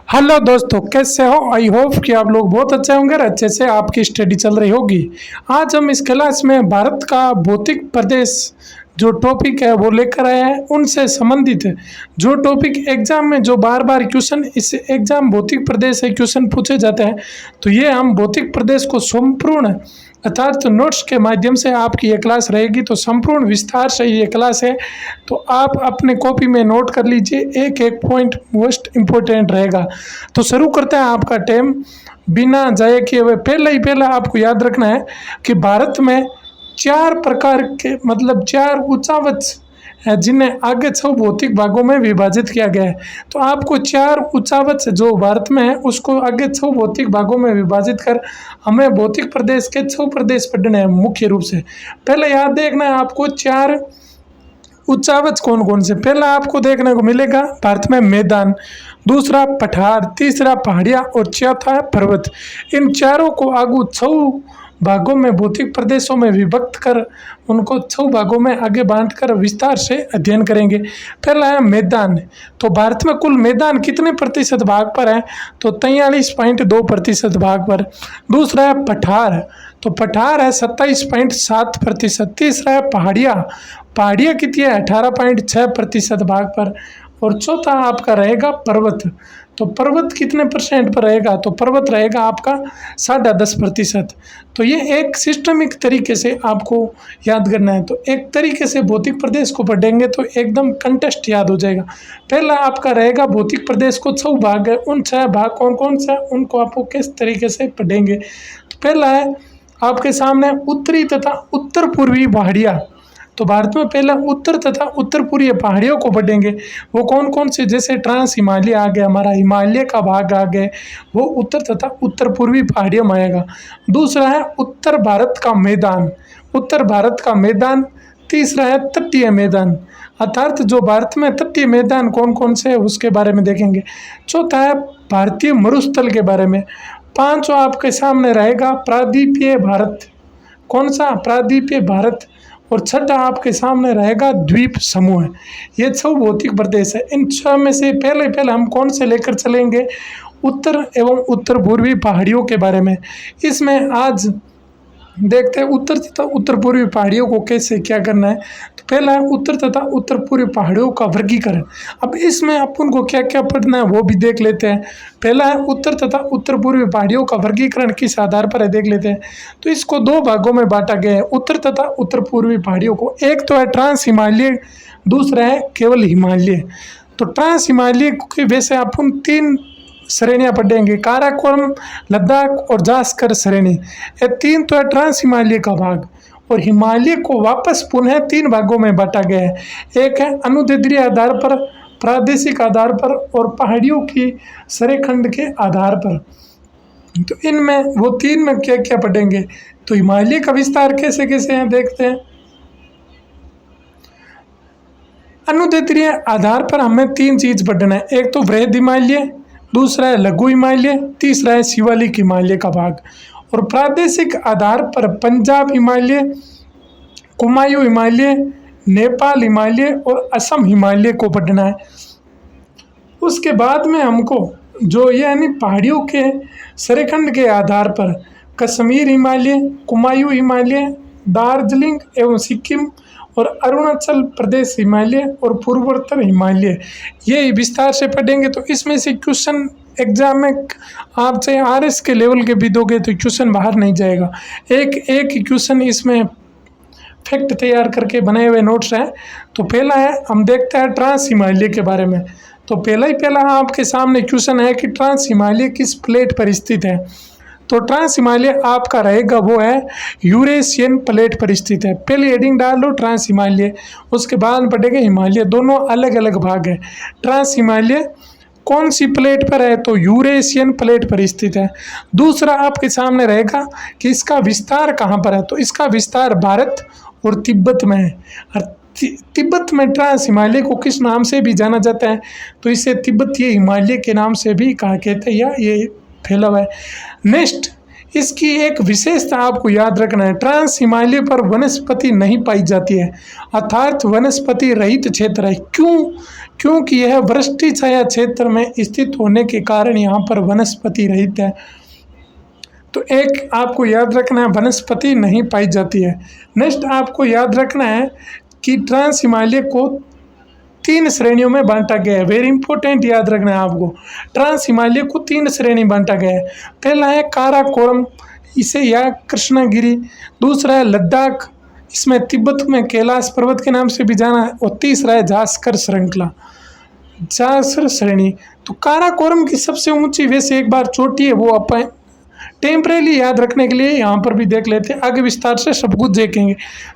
Hello दोस्तों, कैसे हो? आई होप कि आप लोग बहुत अच्छे होंगे और अच्छे से आपकी स्टडी चल रही होगी। आज हम इस क्लास में भारत का भौतिक प्रदेश जो टॉपिक है वो लेकर आए हैं। उनसे संबंधित जो टॉपिक एग्जाम में जो बार बार क्वेश्चन इस एग्जाम भौतिक प्रदेश से क्वेश्चन पूछे जाते हैं, तो ये हम भौतिक प्रदेश को संपूर्ण अर्थात नोट्स के माध्यम से आपकी ये क्लास रहेगी। तो संपूर्ण विस्तार से ये क्लास है, तो आप अपने कॉपी में नोट कर लीजिए, एक एक पॉइंट मोस्ट इम्पोर्टेंट रहेगा। तो शुरू करते हैं आपका टाइम बिना जाए किए हुए। पहला आपको याद रखना है कि भारत में चार प्रकार के मतलब चार उच्चावच है जिन्हें आगे 6 भौतिक भागों में विभाजित किया गया है। तो आपको चार उच्चावच जो भारत में है उसको आगे 6 भौतिक भागों में विभाजित कर हमें भौतिक प्रदेश के 6 प्रदेश पढ़ने हैं मुख्य रूप से। पहले याद देखना है आपको चार उच्चावच कौन कौन से। पहला आपको देखने को मिलेगा भारत में मैदान, दूसरा पठार, तीसरा पहाड़ियाँ और चौथा है पर्वत। इन चारों को आगू 6 भागों में भौतिक प्रदेशों में विभक्त कर उनको 6 भागों में आगे बांटकर विस्तार से अध्ययन करेंगे। पहला है मैदान। तो भारत में कुल मैदान कितने प्रतिशत भाग पर है? तो 43.2% भाग पर। दूसरा है पठार, तो पठार है 27.7%। तीसरा है पहाड़ियाँ, पहाड़ियाँ कितनी है? 18.6% भाग पर। और चौथा आपका रहेगा पर्वत। तो पर्वत कितने परसेंट पर रहेगा? तो पर्वत रहेगा आपका 10.5%। तो ये एक सिस्टमिक तरीके से आपको याद करना है। तो एक तरीके से भौतिक प्रदेश को पढ़ेंगे तो एकदम कंटेस्ट याद हो जाएगा। पहला आपका रहेगा भौतिक प्रदेश को 6 भाग है, उन 6 भाग कौन कौन से उनको आपको किस तरीके से पढ़ेंगे। तो पहला है आपके सामने उत्तरी तथा उत्तर पूर्वी पहाड़ियाँ। तो भारत में पहला उत्तर तथा उत्तर पूर्वी पहाड़ियों को पढ़ेंगे। वो कौन कौन से? जैसे ट्रांस हिमालय आ गया, हमारा हिमालय का भाग आ गए, वो उत्तर तथा उत्तर पूर्वी पहाड़ियों में आएगा। दूसरा है उत्तर भारत का मैदान, उत्तर भारत का मैदान। तीसरा है तटीय मैदान, अर्थात जो भारत में तटीय मैदान कौन कौन से है उसके बारे में देखेंगे। चौथा है भारतीय मरुस्थल के बारे में। पांचवा आपके सामने रहेगा प्रायद्वीपीय भारत, कौन सा? प्रायद्वीपीय भारत। और छठा आपके सामने रहेगा द्वीप समूह। ये 6 भौतिक प्रदेश है। इन 6 में से पहले हम कौन से लेकर चलेंगे? उत्तर एवं उत्तर पूर्वी पहाड़ियों के बारे में। इसमें आज देखते हैं उत्तर तथा उत्तर पूर्वी पहाड़ियों को कैसे क्या करना है। तो पहला है उत्तर तथा उत्तर पूर्वी पहाड़ियों का वर्गीकरण। अब इसमें अपन को क्या क्या पढ़ना है वो भी देख लेते हैं। पहला है उत्तर तथा उत्तर पूर्वी पहाड़ियों का वर्गीकरण किस आधार पर है देख लेते हैं। तो इसको 2 भागों में बांटा गया है उत्तर तथा उत्तर पूर्वी पहाड़ियों को। एक तो है ट्रांस हिमालय, दूसरा है केवल हिमालय। तो ट्रांस हिमालय के वैसे अपन 3 श्रेणियाँ पढ़ेंगे, काराकोरम, लद्दाख और जास्कर श्रेणी। ये 3 तो है ट्रांस हिमालय का भाग। और हिमालय को वापस पुनः 3 भागों में बांटा गया है। एक है अनुदैर्ध्य आधार पर, प्रादेशिक आधार पर और पहाड़ियों की सरेखंड के आधार पर। तो इनमें वो 3 में क्या क्या पढ़ेंगे। तो हिमालय का विस्तार कैसे कैसे है देखते हैं। अनुदैर्ध्य आधार पर हमें 3 चीज पढ़ना है। एक तो वृहद हिमालय, दूसरा है लघु हिमालय, तीसरा है शिवालिक हिमालय का भाग। और प्रादेशिक आधार पर पंजाब हिमालय, कुमायूं हिमालय, नेपाल हिमालय और असम हिमालय को पढ़ना है। उसके बाद में हमको जो यानी पहाड़ियों के सरेखंड के आधार पर कश्मीर हिमालय, कुमायूं हिमालय, दार्जिलिंग एवं सिक्किम और अरुणाचल प्रदेश हिमालय और पूर्वोत्तर हिमालय, ये विस्तार से पढ़ेंगे। तो इसमें से क्वेश्चन एग्जाम में आप चाहे RS के लेवल के भी दोगे तो क्वेश्चन बाहर नहीं जाएगा। एक क्वेश्चन इसमें फैक्ट तैयार करके बनाए हुए नोट्स हैं। तो पहला है हम देखते हैं ट्रांस हिमालय के बारे में। तो पहला आपके सामने क्वेश्चन है कि ट्रांस हिमालय किस प्लेट पर स्थित है। तो ट्रांस हिमालय आपका रहेगा वो है यूरेशियन प्लेट पर स्थित है। पहले हेडिंग डाल लो ट्रांस हिमालय, उसके बाद पढ़ेंगे हिमालय, दोनों अलग अलग भाग है। ट्रांस हिमालय कौन सी प्लेट पर है? तो यूरेशियन प्लेट पर स्थित है। दूसरा आपके सामने रहेगा कि इसका विस्तार कहाँ पर है। तो इसका विस्तार भारत और तिब्बत में है। और तिब्बत में ट्रांस हिमालय को किस नाम से भी जाना जाता है? तो इसे तिब्बतीय हिमालय के नाम से भी कहा कहते हैं या ये फैला हुआ है। नेक्स्ट इसकी एक विशेषता आपको याद रखना है, ट्रांस हिमालय पर वनस्पति नहीं पाई जाती है, अर्थात वनस्पति रहित क्षेत्र है। क्यों? क्योंकि यह वृष्टि छाया क्षेत्र में स्थित होने के कारण यहाँ पर वनस्पति रहित है। तो एक आपको याद रखना है, वनस्पति नहीं पाई जाती है। नेक्स्ट आपको याद रखना है कि ट्रांस हिमालय को 3 श्रेणियों में बांटा गया है। वेरी इंपॉर्टेंट, याद रखना है आपको, ट्रांस हिमालय को 3 श्रेणी बांटा गया है। पहला है काराकोरम, इसे या कृष्णागिरी। दूसरा है लद्दाख, इसमें तिब्बत में कैलाश पर्वत के नाम से भी जाना है। और तीसरा है जास्कर श्रृंखला, जास्कर श्रेणी। तो काराकोरम की सबसे ऊंची वैसे एक बार चोटी है, वो अपन टेम्परेली याद रखने के लिए यहाँ पर भी देख लेते हैं, आगे विस्तार से सब कुछ देखेंगे।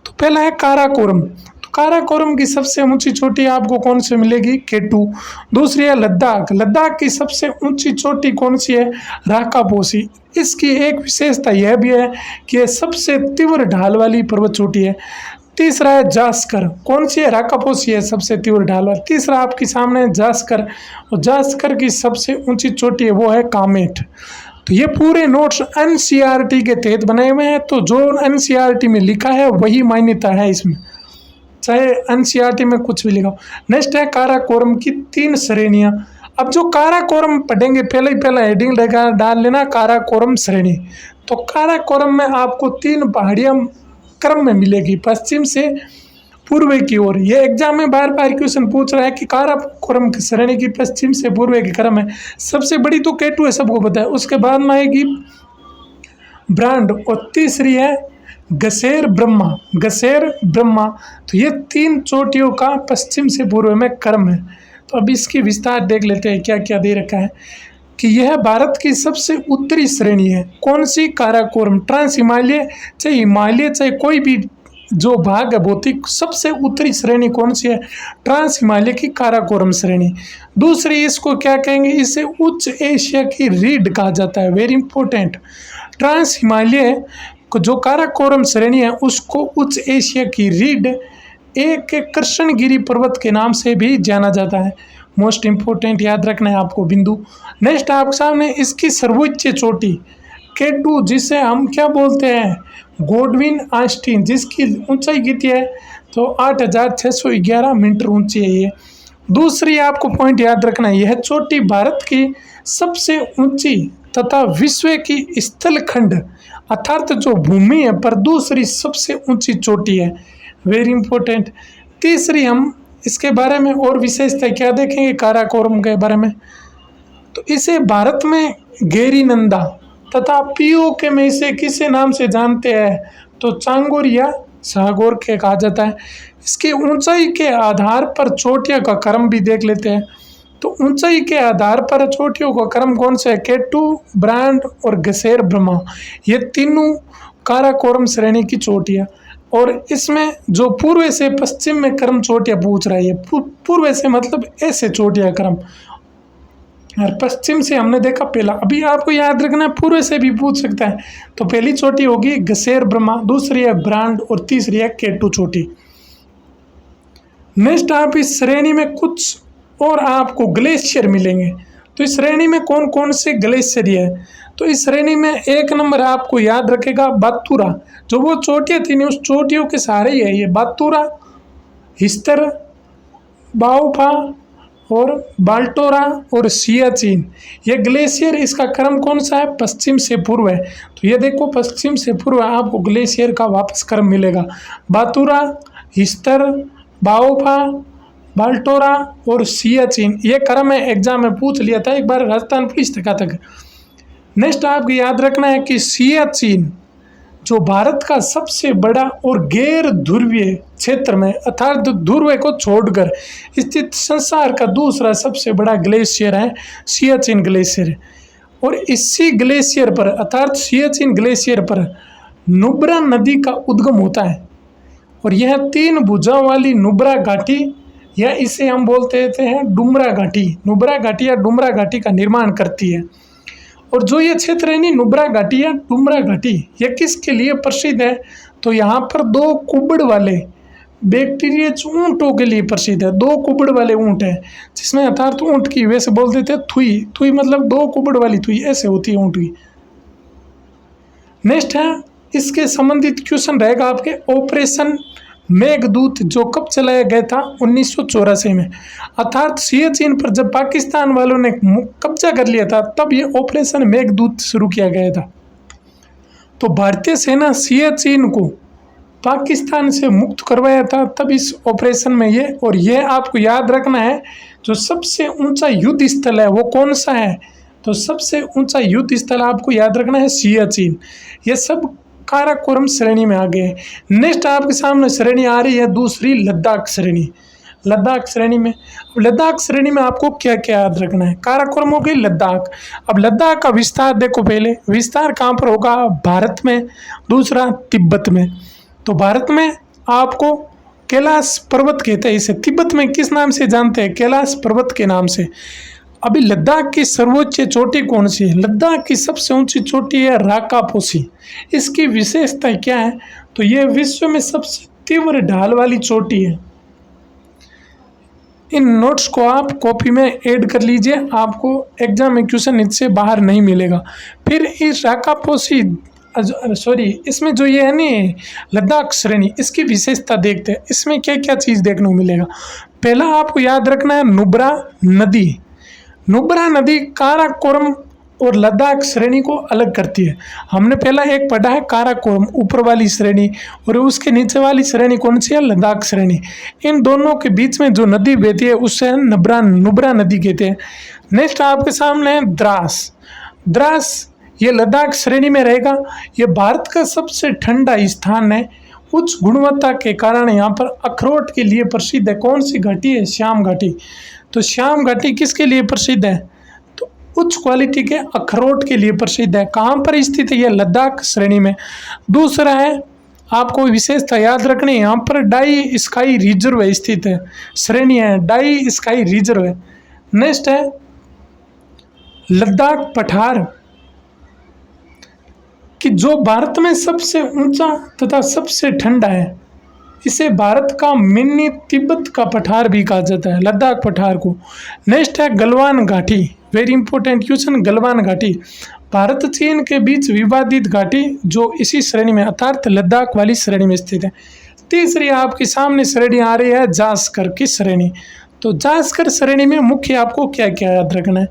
तो पहला है काराकोरम। तो काराकोरम की सबसे ऊंची चोटी आपको कौन सी मिलेगी? केटू। दूसरी है लद्दाख। लद्दाख की सबसे ऊंची चोटी कौन सी है? राकापोसी। इसकी एक विशेषता यह भी है कि यह सबसे तीव्र ढाल वाली पर्वत चोटी है। तीसरा है जास्कर। कौन सी है? राकापोसी है सबसे तीव्र ढाल वाली। तीसरा आपके सामने है जास्कर, और जास्कर की सबसे ऊंची चोटी है वो है कामेट। तो ये पूरे नोट्स एनसीईआरटी के तहत बनाए हुए हैं, तो जो एनसीईआरटी में लिखा है वही मान्यता है इसमें, चाहे एनसीईआरटी में कुछ भी लिखा हो। नेक्स्ट है काराकोरम की 3 श्रेणियां। अब जो काराकोरम पढ़ेंगे, पहला हेडिंग डाल लेना काराकोरम श्रेणी। तो काराकोरम में आपको 3 पहाड़ियां क्रम में मिलेगी, पश्चिम से पूर्व की ओर। ये एग्जाम में बार बार क्वेश्चन पूछ रहा है कि काराकोरम की श्रेणी की पश्चिम से पूर्व की क्रम है। सबसे बड़ी तो केटू है, सबको पता है। उसके बाद में आएगी ब्रांड, और तीसरी है गसेर ब्रह्मा, गसेर ब्रह्मा। तो ये 3 चोटियों का पश्चिम से पूर्व में क्रम है। तो अब इसकी विस्तार देख लेते हैं, क्या क्या दे रखा है कि यह भारत की सबसे उत्तरी श्रेणी है। कौन सी? काराकोरम। ट्रांस हिमालय, चाहे हिमालय चाहे कोई भी जो भाग है भौतिक, सबसे उत्तरी श्रेणी कौन सी है? ट्रांस हिमालय की काराकोरम श्रेणी। दूसरी, इसको क्या कहेंगे? इसे उच्च एशिया की रीढ़ कहा जाता है। वेरी इंपॉर्टेंट, ट्रांस हिमालय को जो काराकोरम श्रेणी है उसको उच्च एशिया की रीढ़, एक कृष्णगिरी पर्वत के नाम से भी जाना जाता है। मोस्ट इंपॉर्टेंट, याद रखना है आपको बिंदु। नेक्स्ट आपके सामने इसकी सर्वोच्च चोटी केटू, जिसे हम क्या बोलते हैं? गॉडविन ऑस्टिन, जिसकी ऊंचाई कितनी है? तो 8611 मीटर ऊंची है ये। दूसरी आपको पॉइंट याद रखना है, यह चोटी भारत की सबसे ऊंची तथा विश्व की स्थलखंड अर्थात जो भूमि है पर दूसरी सबसे ऊंची चोटी है। Very important. तीसरी, हम इसके बारे में और विशेषता क्या देखेंगे काराकोरम के बारे में, तो इसे भारत में गेरीनंदा तथा पीओके में इसे किस नाम से जानते हैं? तो चांगोर या सागोर के कहा जाता है। इसकी ऊंचाई के आधार पर चोटियों का क्रम भी देख लेते हैं। तो ऊंचाई के आधार पर चोटियों का क्रम कौन सा है? केटू, ब्रांड और गसेर ब्रह्मा, ये तीनों काराकोरम श्रेणी की चोटियाँ। और इसमें जो पूर्व से पश्चिम में क्रम चोटियाँ पूछ रही है, पूर्व से मतलब ऐसे चोटियाँ क्रम, और पश्चिम से हमने देखा पहला। अभी आपको याद रखना है पूर्व से भी पूछ सकता है। तो पहली चोटी होगी गसेर ब्रह्मा, दूसरी है ब्रांड और तीसरी है केटू चोटी। नेक्स्ट आप इस श्रेणी में कुछ और आपको ग्लेशियर मिलेंगे। तो इस श्रेणी में कौन कौन से ग्लेशियर है? तो इस श्रेणी में 1 नंबर आपको याद रखेगा बातूरा, जो वो चोटियाँ थी उस चोटियों के सहारे ही है ये बातूरा, हिस्तर, बाओफा और बाल्टोरा और सियाचिन। ये ग्लेशियर, इसका क्रम कौन सा है? पश्चिम से पूर्व है। तो ये देखो पश्चिम से पूर्व आपको ग्लेशियर का वापस क्रम मिलेगा। बातूरा, हिस्तर, बाओफा, बाल्टोरा और सियाचिन, ये क्रम है, एग्जाम में पूछ लिया था एक बार राजस्थान पुलिस तक। नेक्स्ट आपको याद रखना है कि सियाचिन जो भारत का सबसे बड़ा और गैर ध्रुवीय क्षेत्र में अर्थात ध्रुव को छोड़कर स्थित संसार का दूसरा सबसे बड़ा ग्लेशियर है सियाचिन ग्लेशियर। और इसी ग्लेशियर पर अर्थात सियाचिन ग्लेशियर पर नुब्रा नदी का उद्गम होता है। और यह 3 भुजाओं वाली नुब्रा घाटी, या इसे हम बोलते हैं डुमरा घाटी, नुब्रा घाटी या डुमरा घाटी का निर्माण करती है। और जो ये क्षेत्र है नी नुब्रा घाटी या डुमरा घाटी, ये किसके लिए प्रसिद्ध है? तो यहाँ पर 2 कुबड़ वाले बैक्टीरिया ऊँटों के लिए प्रसिद्ध है। 2 कुबड़ वाले ऊँट हैं, जिसमें अर्थात ऊँट की वैसे बोल देते हैं थुई, थुई मतलब 2 कुबड़ वाली थुई ऐसे होती है ऊँट की। नेक्स्ट है, इसके संबंधित क्वेश्चन रहेगा आपके ऑपरेशन मेघदूत जो कब चलाया गया था 1984 में, अर्थात सियाचिन पर जब पाकिस्तान वालों ने कब्जा कर लिया था तब ये ऑपरेशन मेघदूत शुरू किया गया था। तो भारतीय सेना सियाचिन को पाकिस्तान से मुक्त करवाया था तब इस ऑपरेशन में ये, और ये आपको याद रखना है जो सबसे ऊंचा युद्ध स्थल है वो कौन सा है, तो सबसे ऊंचा युद्ध स्थल आपको याद रखना है सियाचिन। ये सब काराकोरम श्रेणी में आ गए। नेक्स्ट आपके सामने श्रेणी आ रही है दूसरी, लद्दाख श्रेणी। लद्दाख श्रेणी में, अब लद्दाख श्रेणी में आपको क्या क्या याद रखना है, काराकोरम हो गई लद्दाख। अब लद्दाख का विस्तार देखो, पहले विस्तार कहाँ पर होगा, भारत में, दूसरा तिब्बत में। तो भारत में आपको कैलाश पर्वत कहते हैं इसे, तिब्बत में किस नाम से जानते हैं, कैलाश पर्वत के नाम से। अभी लद्दाख की सर्वोच्च चोटी कौन सी है, लद्दाख की सबसे ऊंची चोटी है राकापोसी। इसकी विशेषता क्या है, तो ये विश्व में सबसे तीव्र ढाल वाली चोटी है। इन नोट्स को आप कॉपी में ऐड कर लीजिए, आपको एग्जाम में क्वेश्चन इससे बाहर नहीं मिलेगा। फिर इस राकापोसी इसमें जो ये है नी लद्दाख श्रेणी, इसकी विशेषता देखते हैं, इसमें क्या क्या चीज़ देखने को मिलेगा। पहला आपको याद रखना है नुब्रा नदी। नुब्रा नदी काराकोरम और लद्दाख श्रेणी को अलग करती है। हमने पहला एक पढ़ा है काराकोरम ऊपर वाली श्रेणी, और उसके नीचे वाली श्रेणी कौन सी है, लद्दाख श्रेणी। इन दोनों के बीच में जो नदी बहती है उससे नुब्रा नदी कहते हैं। नेक्स्ट आपके सामने है द्रास। द्रास ये लद्दाख श्रेणी में रहेगा। ये भारत का सबसे ठंडा स्थान है। उच्च गुणवत्ता के कारण यहाँ पर अखरोट के लिए प्रसिद्ध है। कौन सी घाटी है, श्याम घाटी। तो श्याम घाटी किसके लिए प्रसिद्ध है, तो उच्च क्वालिटी के अखरोट के लिए प्रसिद्ध है। कहाँ पर स्थित है, ये लद्दाख श्रेणी में। दूसरा है, आपको विशेषता याद रखनी है, यहाँ पर डाई स्काई रिजर्व स्थित है, श्रेणी है डाई स्काई रिजर्व है। नेक्स्ट है लद्दाख पठार, कि जो भारत में सबसे ऊंचा तथा सबसे ठंडा है। इसे भारत का मिनी तिब्बत का पठार भी कहा जाता है, लद्दाख पठार को। नेक्स्ट है गलवान घाटी, वेरी इंपॉर्टेंट क्वेश्चन, गलवान घाटी भारत चीन के बीच विवादित घाटी जो इसी श्रेणी में अर्थात लद्दाख वाली श्रेणी में स्थित है। तीसरी आपके सामने श्रेणी आ रही है जास्कर की श्रेणी। तो जास्कर श्रेणी में मुख्य आपको क्या क्या याद रखना है,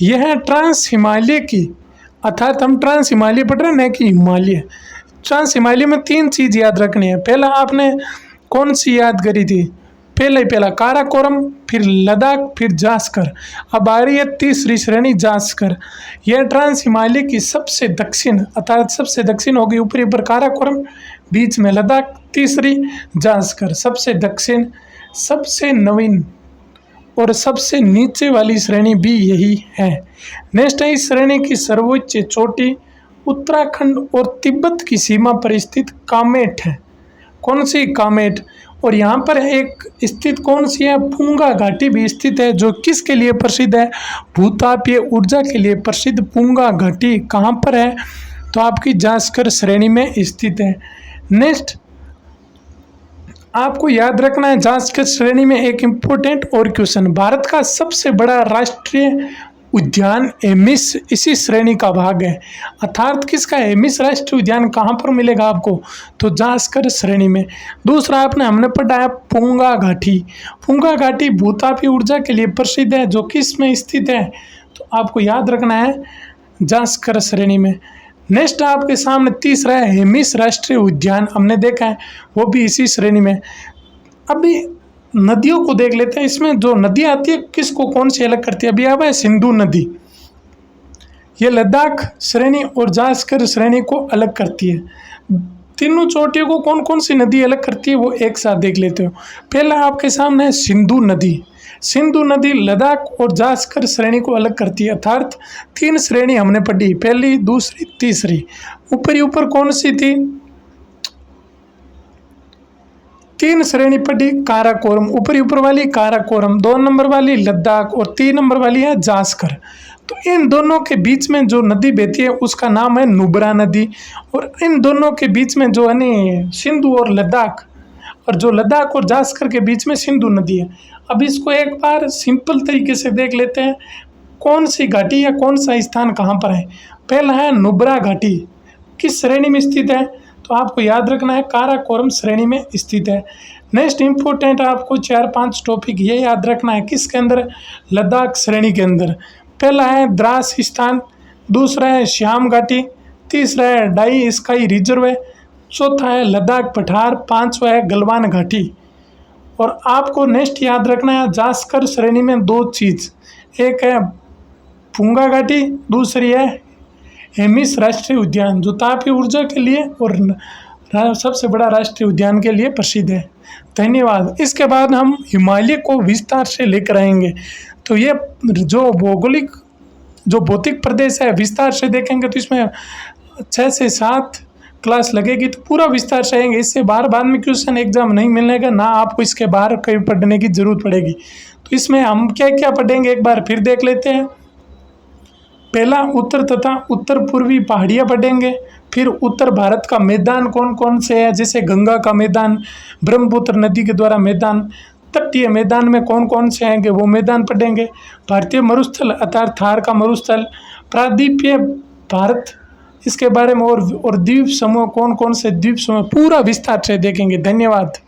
यह है ट्रांस हिमालय की, अर्थात हम ट्रांस हिमालय पढ़ रहे हैं न कि हिमालय। ट्रांस हिमालय में तीन चीज़ याद रखनी है। पहला आपने कौन सी याद करी थी, पहला काराकोरम, फिर लद्दाख, फिर जास्कर। अब आ रही है तीसरी श्रेणी जास्कर। यह ट्रांस हिमालय की सबसे दक्षिण, अर्थात सबसे दक्षिण होगी, ऊपरी ऊपर काराकोरम, बीच में लद्दाख, तीसरी जास्कर। सबसे दक्षिण, सबसे नवीन और सबसे नीचे वाली श्रेणी भी यही है। नेक्स्ट है, इस श्रेणी की सर्वोच्च चोटी उत्तराखंड और तिब्बत की सीमा पर स्थित कामेट है। कौन सी, कामेट। और यहाँ पर एक स्थित कौन सी है, पुंगा घाटी भी स्थित है, जो किसके लिए प्रसिद्ध है, भूतापीय ऊर्जा के लिए प्रसिद्ध पुंगा घाटी कहाँ पर है, तो आपकी जास्कर श्रेणी में स्थित है। नेक्स्ट आपको याद रखना है जास्कर श्रेणी में एक इम्पोर्टेंट और क्वेश्चन, भारत का सबसे बड़ा राष्ट्रीय उद्यान एमिस इसी श्रेणी का भाग है। अर्थात किसका, एमिस राष्ट्रीय उद्यान कहाँ पर मिलेगा आपको, तो जास्कर श्रेणी में। दूसरा आपने हमने पढ़ा है पुंगा घाटी। पुंगा घाटी भूतापीय ऊर्जा के लिए प्रसिद्ध है, जो किस में स्थित है, तो आपको याद रखना है जास्कर श्रेणी में। नेक्स्ट आपके सामने तीसरा है हेमिस राष्ट्रीय उद्यान, हमने देखा है वो भी इसी श्रेणी में। अभी नदियों को देख लेते हैं, इसमें जो नदी आती है किसको कौन सी अलग करती है, अभी अब है सिंधु नदी। ये लद्दाख श्रेणी और जास्कर श्रेणी को अलग करती है। तीनों चोटियों को कौन कौन सी नदी अलग करती है वो एक साथ देख लेते हो। पहला आपके सामने है सिंधु नदी। सिंधु नदी लद्दाख और जास्कर श्रेणी को अलग करती है, अर्थात तीन श्रेणी हमने पढ़ी, पहली, दूसरी, तीसरी। ऊपर कौन सी थी, तीन श्रेणी पढ़ी, काराकोरम, ऊपर वाली काराकोरम, 2 नंबर वाली लद्दाख और 3 नंबर वाली है जास्कर। तो इन दोनों के बीच में जो नदी बहती है उसका नाम है नुब्रा नदी, और इन दोनों के बीच में जो है नी सिंधु और लद्दाख, और जो लद्दाख और जास्कर के बीच में सिंधु नदी है। अब इसको एक बार सिंपल तरीके से देख लेते हैं, कौन सी घाटी या कौन सा स्थान कहाँ पर है। पहला है नुब्रा घाटी, किस श्रेणी में स्थित है, तो आपको याद रखना है काराकोरम श्रेणी में स्थित है। नेक्स्ट इम्पोर्टेंट आपको 4-5 टॉपिक ये याद रखना है, किसके अंदर, लद्दाख श्रेणी के अंदर। पहला है द्रास स्थान, दूसरा है श्याम घाटी, तीसरा है डाई स्काई रिजर्व है, चौथा है लद्दाख पठार, पांचवा है गलवान घाटी। और आपको नेक्स्ट याद रखना है जास्कर श्रेणी में 2 चीज़, एक है पुंगा घाटी, दूसरी है हेमिस राष्ट्रीय उद्यान जो तापीय ऊर्जा के लिए और सबसे बड़ा राष्ट्रीय उद्यान के लिए प्रसिद्ध है। धन्यवाद। इसके बाद हम हिमालय को विस्तार से लेकर आएंगे। तो ये जो भौगोलिक जो भौतिक प्रदेश है विस्तार से देखेंगे तो इसमें 6 से 7 क्लास लगेगी, तो पूरा विस्तार से आएंगे। इससे बार में क्वेश्चन एग्जाम नहीं मिलेगा, ना आपको इसके बाहर कहीं पढ़ने की जरूरत पड़ेगी। तो इसमें हम क्या क्या पढ़ेंगे एक बार फिर देख लेते हैं। पहला उत्तर तथा उत्तर पूर्वी पहाड़ियाँ पढ़ेंगे, फिर उत्तर भारत का मैदान कौन कौन से है, जैसे गंगा का मैदान, ब्रह्मपुत्र नदी के द्वारा मैदान, तटीय मैदान में कौन कौन से हैं वो मैदान पढ़ेंगे। भारतीय मरुस्थल अर्थात थार का मरुस्थल, प्रायद्वीपीय भारत इसके बारे में, और द्वीप समूह कौन कौन से द्वीप समूह पूरा विस्तार से देखेंगे। धन्यवाद।